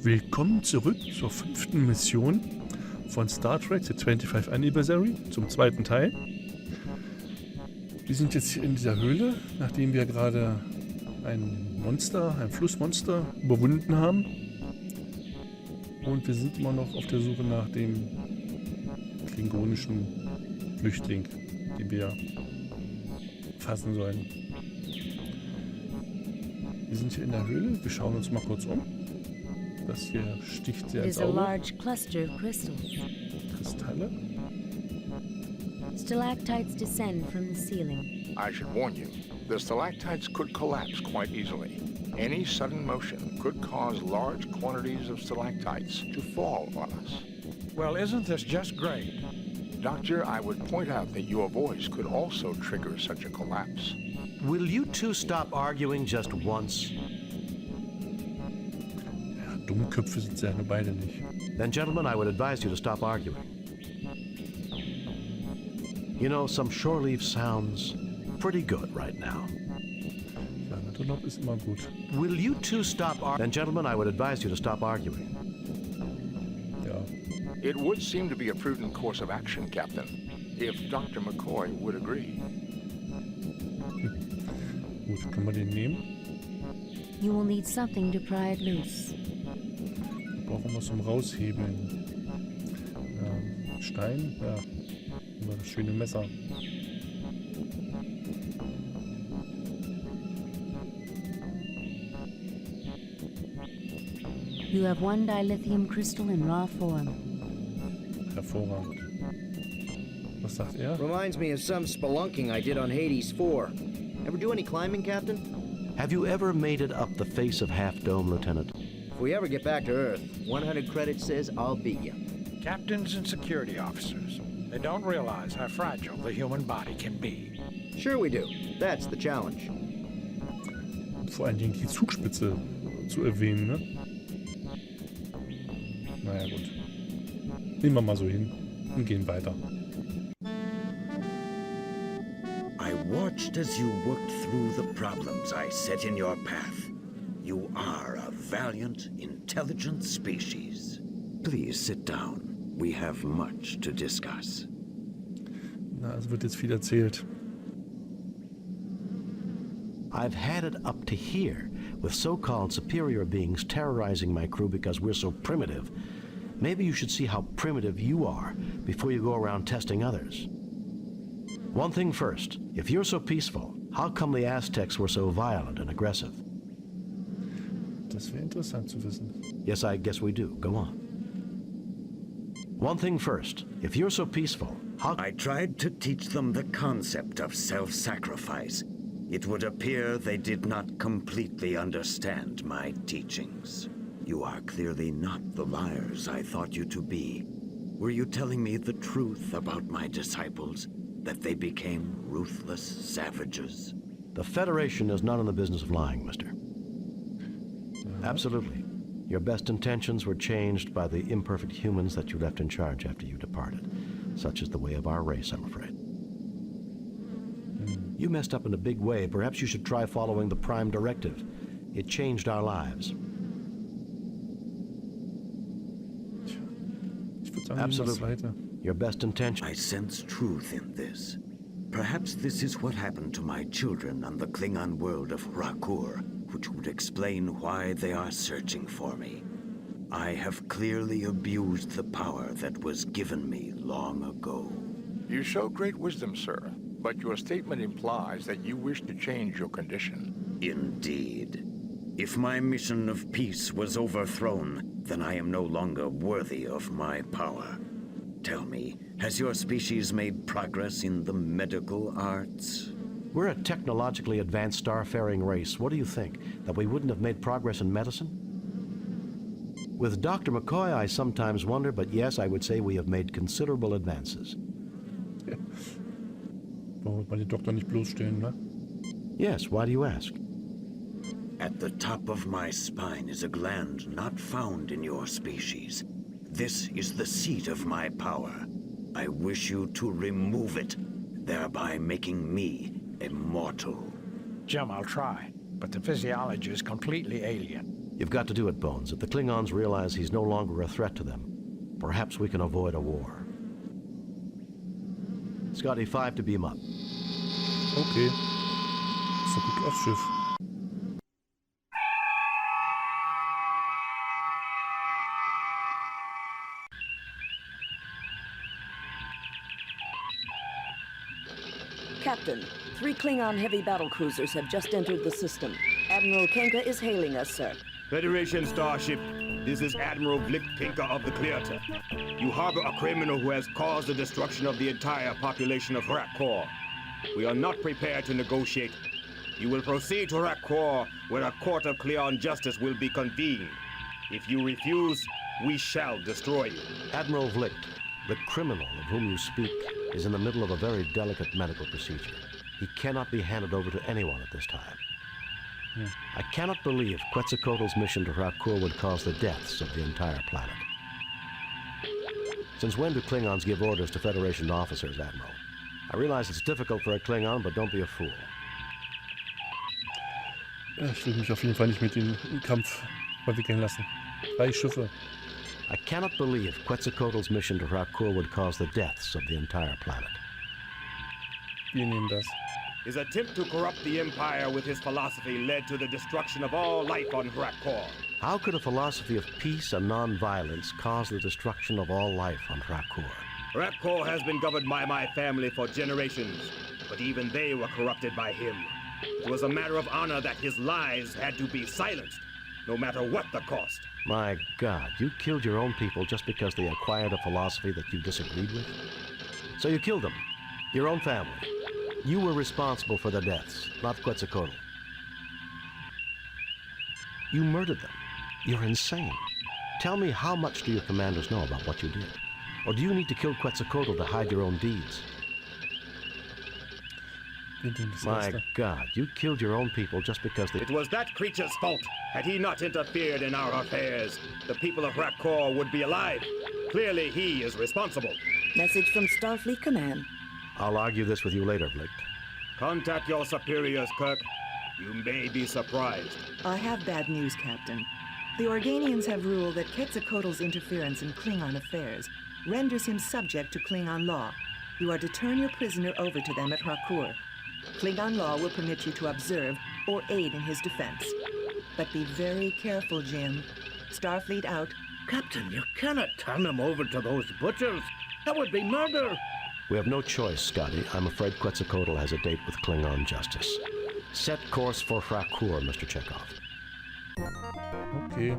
Willkommen zurück zur 5. Mission von Star Trek, The 25th Anniversary, zum 2. Teil. Wir sind jetzt hier in dieser Höhle, nachdem wir gerade ein Flussmonster überwunden haben. Und wir sind immer noch auf der Suche nach dem klingonischen Flüchtling, den wir fassen sollen. Wir sind hier in der Höhle, wir schauen uns mal kurz um. Das hier sticht sehr ins Auge. Kristalle. Stalactites descend from the ceiling. I should warn you, the stalactites could collapse quite easily. Any sudden motion could cause large quantities of stalactites to fall on us. Well, isn't this just great? Doctor, I would point out that your voice could also trigger such a collapse. Will you two stop arguing just once? Dummköpfe sind sie ja nur beide nicht. Then, gentlemen, I would advise you to stop arguing. You know, some shore leave sounds pretty good right now. Ja, Naturlaub ist immer gut. Will you two stop arguing? Then, gentlemen, I would advise you to stop arguing. Ja. It would seem to be a prudent course of action, Captain, if Dr. McCoy would agree. Gut, können wir den nehmen? You will need something to pry it loose. Brauchen wir was zum Raushebeln. Ja, Stein, ja. Immer das schöne Messer. You have one dilithium crystal in raw form. Hervorragend. Was sagt er? Reminds me of some spelunking I did on Hades 4. Ever do any climbing, Captain? Have you ever made it up the face of Half Dome, Lieutenant? If we ever get back to Earth, 100 credits says I'll beat you. Captains and security officers, they don't realize how fragile the human body can be. Sure we do. That's the challenge. Vor allen Dingen die Zugspitze zu erwähnen, ne? Naja, gut. Nehmen wir mal so hin und gehen weiter. I watched as you worked through the problems I set in your path. You are a valiant, intelligent species. Please sit down. We have much to discuss. Na, es wird jetzt viel erzählt. I've had it up to here with so-called superior beings terrorizing my crew because we're so primitive. Maybe you should see how primitive you are before you go around testing others. One thing first, if you're so peaceful, how come the Aztecs were so violent and aggressive? Das wäre interessant zu wissen. Yes, I guess we do. Go on. One thing first, if you're so peaceful, how... I tried to teach them the concept of self-sacrifice. It would appear they did not completely understand my teachings. You are clearly not the liars I thought you to be. Were you telling me the truth about my disciples? That they became ruthless savages? The Federation is not in the business of lying, mister. Absolutely. Your best intentions were changed by the imperfect humans that you left in charge after you departed. Such is the way of our race, I'm afraid. You messed up in a big way. Perhaps you should try following the Prime Directive. It changed our lives. Ich würde sagen, Absolutely. weiter. Your best intention. I sense truth in this. Perhaps this is what happened to my children on the Klingon world of Rakur, which would explain why they are searching for me. I have clearly abused the power that was given me long ago. You show great wisdom, sir, but your statement implies that you wish to change your condition. Indeed. If my mission of peace was overthrown, then I am no longer worthy of my power. Tell me, has your species made progress in the medical arts? We're a technologically advanced starfaring race. What do you think? That we wouldn't have made progress in medicine? With Dr. McCoy, I sometimes wonder, but yes, I would say we have made considerable advances. Ja. Warum man den Doktor nicht bloßstellen, ne? Yes, why do you ask? At the top of my spine is a gland not found in your species. This is the seat of my power. I wish you to remove it, thereby making me immortal. Jim, I'll try, but the physiology is completely alien. You've got to do it, Bones. If the Klingons realize he's no longer a threat to them, perhaps we can avoid a war. Scotty, 5 to beam up. Okay. Zurück aufs Schiff. Captain, 3 Klingon heavy battle cruisers have just entered the system. Admiral Kenka is hailing us, sir. Federation starship, this is Admiral Vlik Pinka of the Clearta. You harbor a criminal who has caused the destruction of the entire population of Rakkor. We are not prepared to negotiate. You will proceed to Rakkor, where a court of Cleon justice will be convened. If you refuse, we shall destroy you. Admiral Vlik, the criminal of whom you speak is in the middle of a very delicate medical procedure. He cannot be handed over to anyone at this time. I cannot believe Quetzalcoatl's mission to Rakkor would cause the deaths of the entire planet. Since when do Klingons give orders to Federation officers, Admiral? I realize it's difficult for a Klingon, but don't be a fool. Ja, ich will mich auf jeden Fall nicht mit dem Kampf verwickeln lassen. 3 Schiffe. I cannot believe Quetzalcoatl's mission to Rakkor would cause the deaths of the entire planet. Wir nehmen das. His attempt to corrupt the Empire with his philosophy led to the destruction of all life on Rakkor. How could a philosophy of peace and non-violence cause the destruction of all life on Rakkor? Rakkor has been governed by my family for generations, but even they were corrupted by him. It was a matter of honor that his lies had to be silenced, no matter what the cost. My God, you killed your own people just because they acquired a philosophy that you disagreed with? So you killed them, your own family. You were responsible for the deaths, not Quetzalcoatl. You murdered them. You're insane. Tell me, how much do your commanders know about what you did? Or do you need to kill Quetzalcoatl to hide your own deeds? My God, you killed your own people just because they... It was that creature's fault. Had he not interfered in our affairs, the people of Rakkor would be alive. Clearly, he is responsible. Message from Starfleet Command. I'll argue this with you later, Vlik. Contact your superiors, Kirk. You may be surprised. I have bad news, Captain. The Organians have ruled that Quetzalcoatl's interference in Klingon affairs renders him subject to Klingon law. You are to turn your prisoner over to them at Rakkor. Klingon law will permit you to observe or aid in his defense. But be very careful, Jim. Starfleet out. Captain, you cannot turn him over to those butchers. That would be murder. We have no choice, Scotty. I'm afraid Quetzalcoatl has a date with Klingon justice. Set course for Rakkor, Mr. Chekhov. Okay.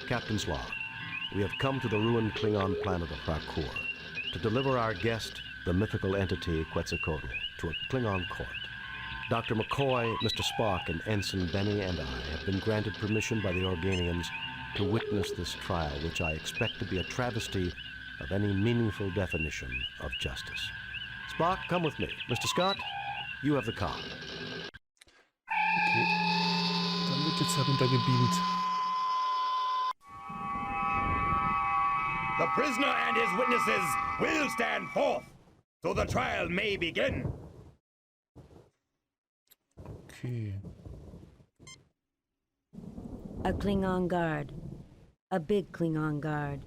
Captain's log. We have come to the ruined Klingon planet of Rakkor to deliver our guest, the mythical entity Quetzalcoatl, to a Klingon court. Dr. McCoy, Mr. Spock, and Ensign Benny and I have been granted permission by the Organians to witness this trial, which I expect to be a travesty of any meaningful definition of justice. Spock, come with me. Mr. Scott, you have the comm. Okay. Dann wird jetzt heruntergebeamt. The prisoner and his witnesses will stand forth, so the trial may begin. Okay. A Klingon guard. A big Klingon guard.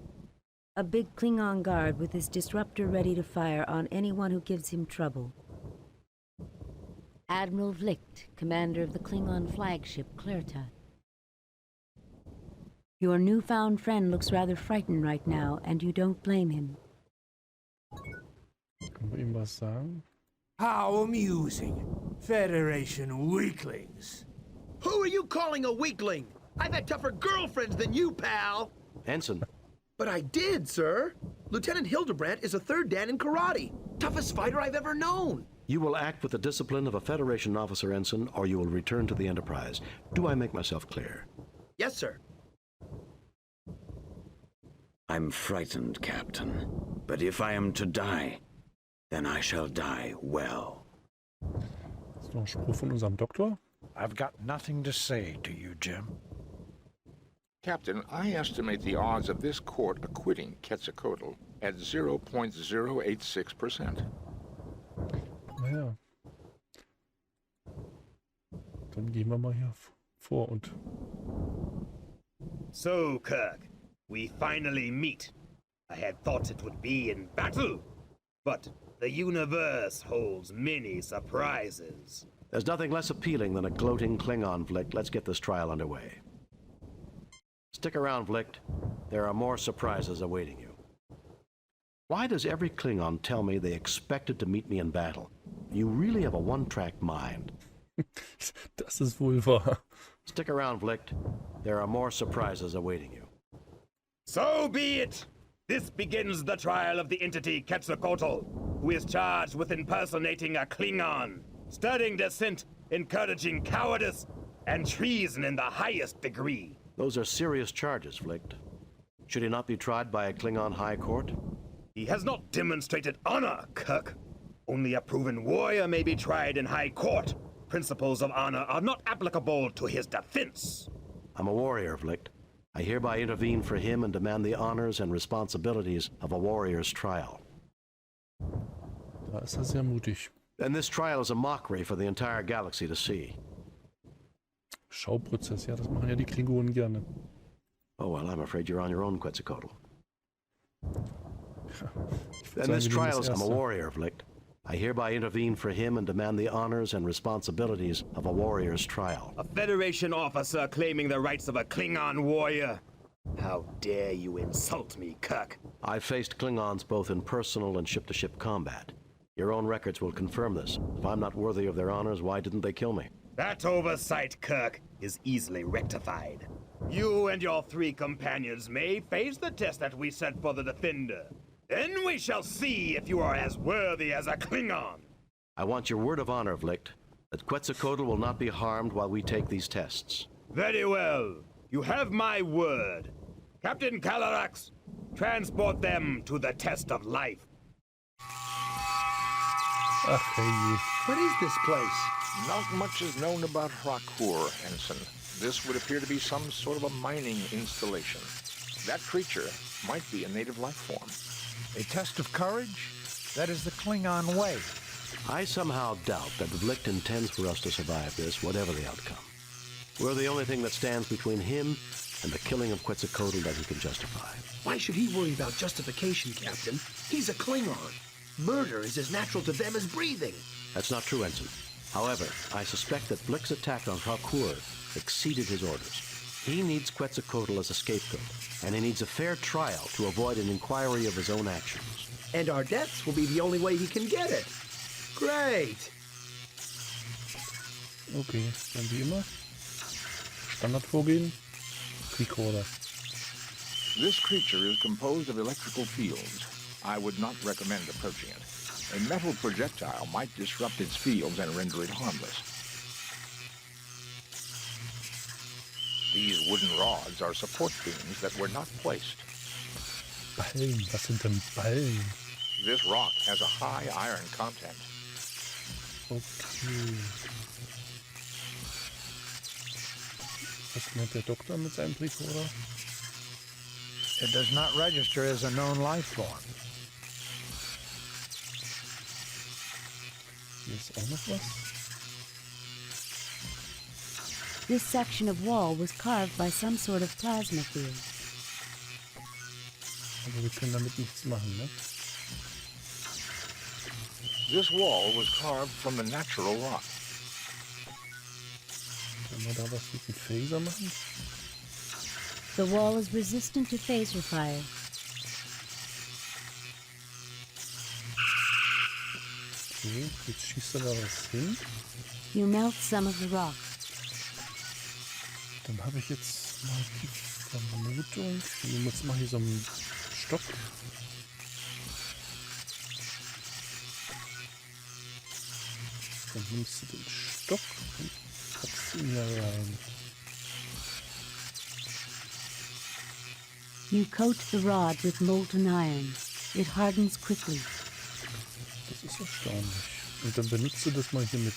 A big Klingon guard with his disruptor ready to fire on anyone who gives him trouble. Admiral Vlik, commander of the Klingon flagship Clearta. Your newfound friend looks rather frightened right now, and you don't blame him. Können wir ihm was sagen? How amusing. Federation weaklings. Who are you calling a weakling? I've had tougher girlfriends than you, pal. Ensign. But I did, sir. Lieutenant Hildebrandt is a third dan in karate. Toughest fighter I've ever known. You will act with the discipline of a Federation officer, Ensign, or you will return to the Enterprise. Do I make myself clear? Yes, sir. I'm frightened, Captain. But if I am to die, then I shall die well. Ist noch ein Spruch von unserem Doktor? I've got nothing to say to you, Jim. Captain, I estimate the odds of this court acquitting Quetzalcoatl at 0.086%. ja. Dann gehen wir mal hier vor und... So, Kirk, we finally meet. I had thought it would be in battle, but the universe holds many surprises. There's nothing less appealing than a gloating Klingon, Vlicht. Let's get this trial underway. Stick around, Vlicht. There are more surprises awaiting you. Why does every Klingon tell me they expected to meet me in battle? You really have a one-track mind. Das ist wohl wahr. Stick around, Vlicht. There are more surprises awaiting you. So be it! This begins the trial of the entity Quetzalcoatl, who is charged with impersonating a Klingon, studying dissent, encouraging cowardice, and treason in the highest degree. Those are serious charges, Vlicht. Should he not be tried by a Klingon high court? He has not demonstrated honor, Kirk. Only a proven warrior may be tried in high court. Principles of honor are not applicable to his defense. I'm a warrior, Vlicht. I hereby intervene for him and demand the honors and responsibilities of a warrior's trial. Da ist er sehr mutig. And this trial is a mockery for the entire galaxy to see. Schauprozess, ja, das machen ja die Klingonen gerne. Oh, well, I'm afraid you're on your own, Quetzalcoatl. Ich würd And sagen, this wir nehmen trial das is... I'm a erste. warrior, Vlicht. I hereby intervene for him and demand the honors and responsibilities of a warrior's trial. A Federation officer claiming the rights of a Klingon warrior. How dare you insult me, Kirk? I've faced Klingons both in personal and ship-to-ship combat. Your own records will confirm this. If I'm not worthy of their honors, why didn't they kill me? That oversight, Kirk, is easily rectified. You and your 3 companions may face the test that we set for the Defender. Then we shall see if you are as worthy as a Klingon. I want your word of honor, Vlicht, that Quetzalcoatl will not be harmed while we take these tests. Very well. You have my word. Captain Calarax, transport them to the test of life. Ach, hey. What is this place? Not much is known about Rakur, Ensign. This would appear to be some sort of a mining installation. That creature might be a native life form. A test of courage? That is the Klingon way. I somehow doubt that Vlicht intends for us to survive this, whatever the outcome. We're the only thing that stands between him and the killing of Quetzalcoatl that he can justify. Why should he worry about justification, Captain? He's a Klingon. Murder is as natural to them as breathing. That's not true, Ensign. However, I suspect that Vlicht's attack on Rakur exceeded his orders. He needs Quetzalcoatl as a scapegoat, and he needs a fair trial to avoid an inquiry of his own actions. And our deaths will be the only way he can get it. Great. Okay, dann wie immer. Standardvorgehen. Recorder. This creature is composed of electrical fields. I would not recommend approaching it. A metal projectile might disrupt its fields and render it harmless. These wooden rods are support beams that were not placed. Ballen, was sind denn Ballen? This rock has a high iron content. Okay. Was meint der Doktor mit seinem Recorder? It does not register as a known life form. Hier ist auch noch was. This section of wall was carved by some sort of plasma field. Aber wir können damit nichts machen, ne? This wall was carved from the natural rock. Können wir da was mit dem Phaser machen? The wall is resistant to phaser fire. Okay, jetzt schießt er da was hin. You melt some of the rock. Dann habe ich jetzt mal die Vermutung. Ich nehme jetzt mal hier so einen Stock. Dann nimmst du den Stock und packst ihn hier rein. You coat the rod with molten iron. It hardens quickly. Das ist erstaunlich. Und dann benutzt du das mal hier mit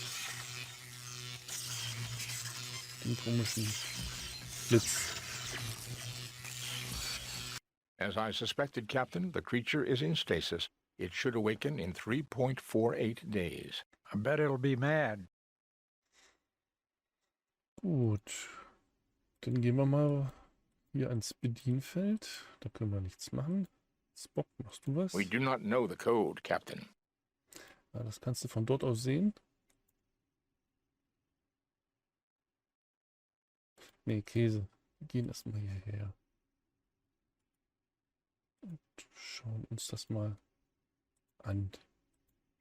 dem komischen Blitz. As I suspected, Captain, the creature is in stasis. It should awaken in 3.48 days. I bet it'll be mad. Gut. Dann gehen wir mal hier ans Bedienfeld. Da können wir nichts machen. Spock, machst du was? We do not know the code, Captain. Ja, das kannst du von dort aus sehen. Nee, Käse. Wir gehen erstmal hierher. Und schauen uns das mal an.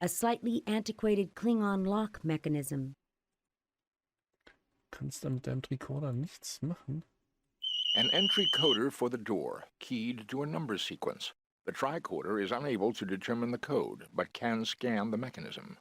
A slightly antiquated Klingon lock mechanism. Kannst da mit deinem Tricorder nichts machen? An entry coder for the door, keyed to a number sequence. The tricorder is unable to determine the code, but can scan the mechanism.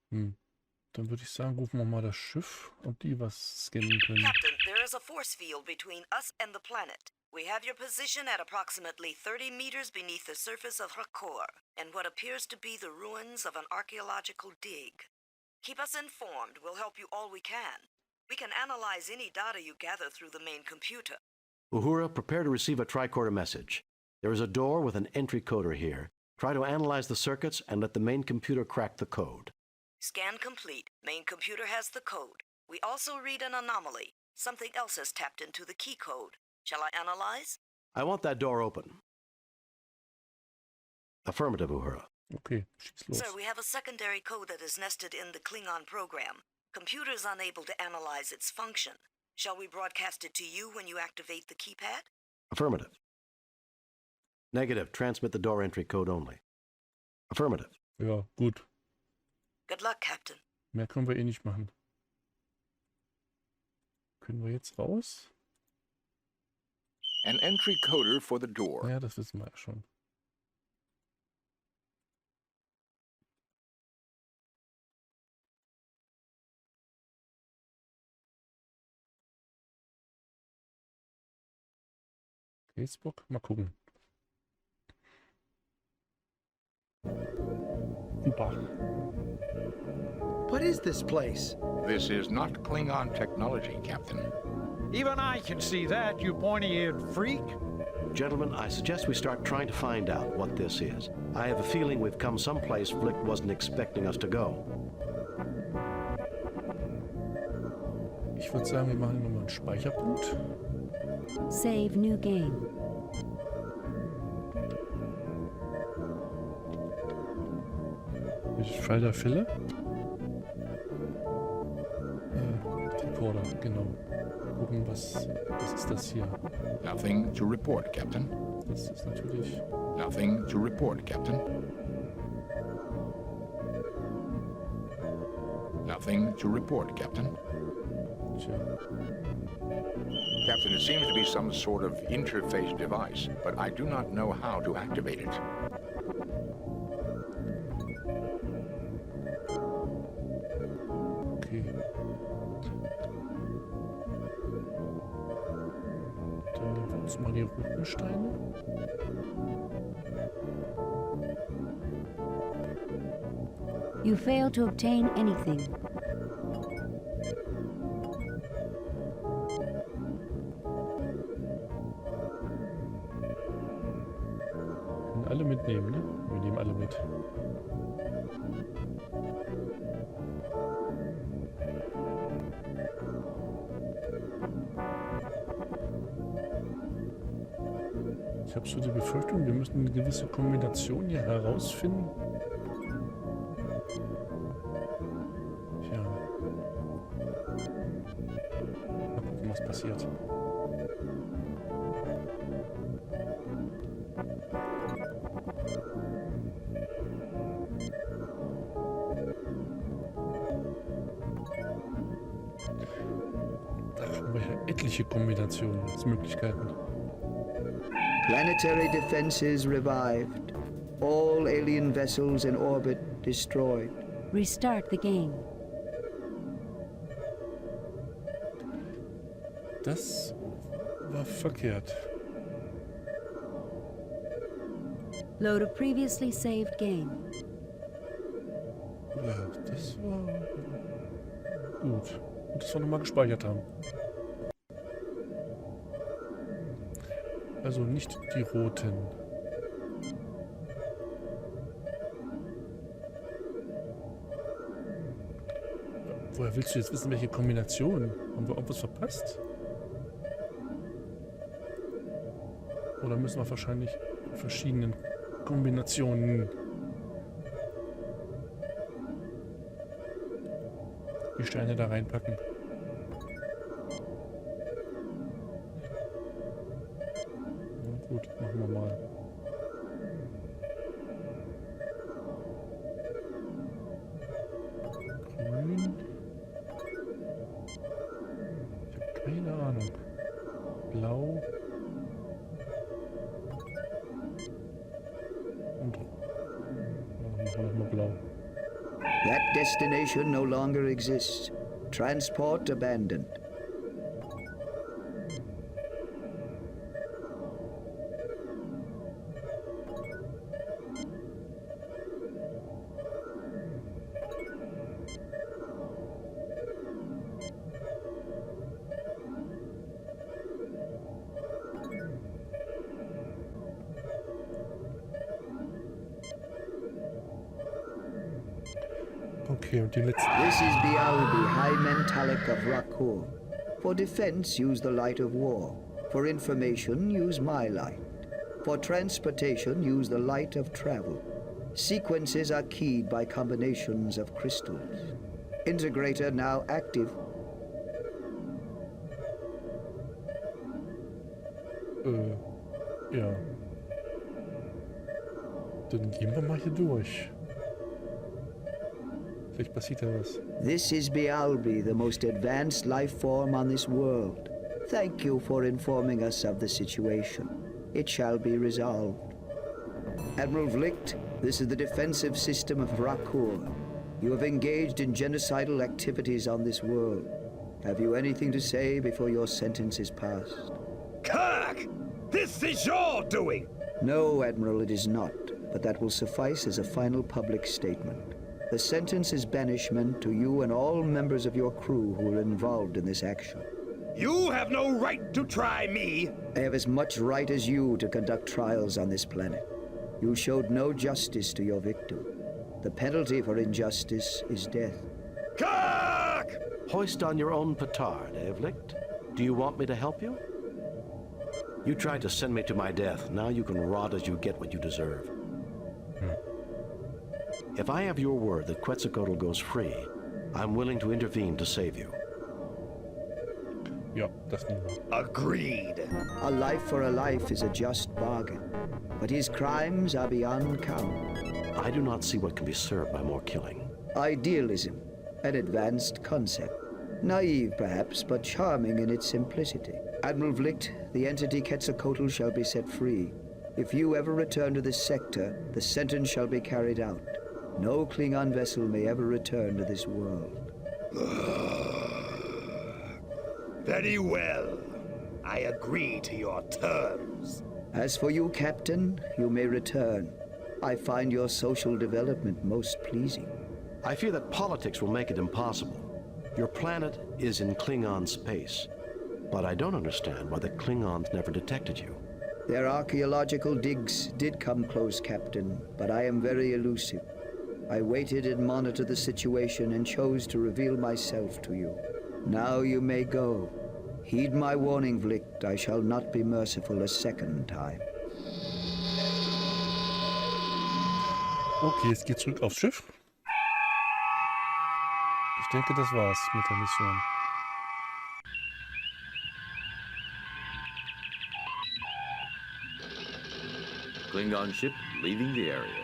Dann würde ich sagen, rufen wir mal das Schiff, ob die was scannen können. Captain, there is a force field between us and the planet. We have your position at approximately 30 meters beneath the surface of Rakor, and what appears to be the ruins of an archaeological dig. Keep us informed. We'll help you all we can. We can analyze any data you gather through the main computer. Uhura, prepare to receive a tricorder message. There is a door with an entry coder here. Try to analyze the circuits and let the main computer crack the code. Scan complete. Main computer has the code. We also read an anomaly. Something else has tapped into the key code. Shall I analyze? I want that door open. Affirmative, Uhura. Okay, schieß los. Sir, we have a secondary code that is nested in the Klingon program. Computer is unable to analyze its function. Shall we broadcast it to you when you activate the keypad? Affirmative. Negative. Transmit the door entry code only. Affirmative. Ja, gut. Good luck, Captain. Mehr können wir eh nicht machen. Können wir jetzt raus? An entry coder for the door. Ja, das wissen wir ja schon. Facebook, mal gucken. Super. What is this place? This is not Klingon technology, Captain. Even I can see that, you pointy-eared freak. Gentlemen, I suggest we start trying to find out what this is. I have a feeling we've come someplace Flick wasn't expecting us to go. Ich würde sagen, wir machen nochmal einen Speicherpunkt. Save new game. Fall der Fälle. Recorder, genau. Gucken, was ist das hier? Nothing to report, Captain. Das ist natürlich... Nothing to report, Captain. Nothing to report, Captain. Tja. Captain, it seems to be some sort of interface device, but I do not know how to activate it. Okay. Dann nehmen wir uns mal die roten Steine. You fail to obtain anything. Können alle mitnehmen, ne? Wir nehmen alle mit. Ich habe so die Befürchtung, wir müssen eine gewisse Kombination hier herausfinden. Tja. Mal gucken, was passiert. Da haben wir ja etliche Kombinationsmöglichkeiten. Planetary defenses revived. All alien vessels in orbit destroyed. Restart the game. Das war verkehrt. Load a previously saved game. Ja, das war gut. Und dass wir nochmal gespeichert haben. Also nicht die roten. Woher willst du jetzt wissen, welche Kombination? Haben wir irgendwas verpasst? Oder müssen wir wahrscheinlich verschiedenen Kombinationen die Steine da reinpacken? Na gut, machen wir mal. Grün. Ich habe keine Ahnung. Blau. Und machen wir blau. That destination no longer exists. Transport abandoned. Okay, und die letzte. This is Bialbi, High Mentalic of Rakur. For defense, use the light of war. For information, use my light. For transportation, use the light of travel. Sequences are keyed by combinations of crystals. Integrator now active. Ja. Dann gehen wir mal hier durch. Vielleicht passiert ja was. This is Bialbi, the most advanced life form on this world. Thank you for informing us of the situation. It shall be resolved. Admiral Vlicht, this is the defensive system of Rakur. You have engaged in genocidal activities on this world. Have you anything to say before your sentence is passed? Kirk! This is your doing! No, Admiral, it is not. But that will suffice as a final public statement. The sentence is banishment to you and all members of your crew who were involved in this action. You have no right to try me! I have as much right as you to conduct trials on this planet. You showed no justice to your victim. The penalty for injustice is death. Kirk! Hoist on your own petard, Vlicht. Do you want me to help you? You tried to send me to my death. Now you can rot as you get what you deserve. If I have your word that Quetzalcoatl goes free, I'm willing to intervene to save you. Ja, das nehmen wir. Agreed. A life for a life is a just bargain, but his crimes are beyond count. I do not see what can be served by more killing. Idealism, an advanced concept. Naive, perhaps, but charming in its simplicity. Admiral Vlicht, the entity Quetzalcoatl shall be set free. If you ever return to this sector, the sentence shall be carried out. No Klingon vessel may ever return to this world. Very well. I agree to your terms. As for you, Captain, you may return. I find your social development most pleasing. I fear that politics will make it impossible. Your planet is in Klingon space, but I don't understand why the Klingons never detected you. Their archaeological digs did come close, Captain, but I am very elusive. I waited and monitored the situation and chose to reveal myself to you. Now you may go. Heed my warning, Vlicht. I shall not be merciful a second time. Okay, es geht zurück aufs Schiff. Ich denke, das war's mit der Mission. Klingon ship leaving the area.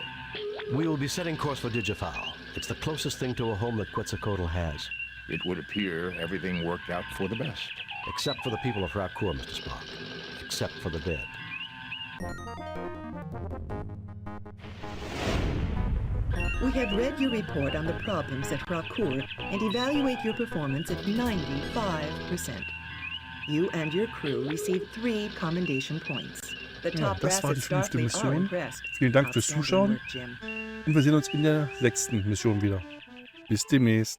We will be setting course for Digifowl. It's the closest thing to a home that Quetzalcoatl has. It would appear everything worked out for the best. Except for the people of Rakur, Mr. Spock. Except for the dead. We have read your report on the problems at Rakur and evaluate your performance at 95%. You and your crew received 3 commendation points. The top das war die brass at 5. Starfleet are Mission. impressed. Vielen Dank fürs Zuschauen. Und wir sehen uns in der 6. Mission wieder. Bis demnächst.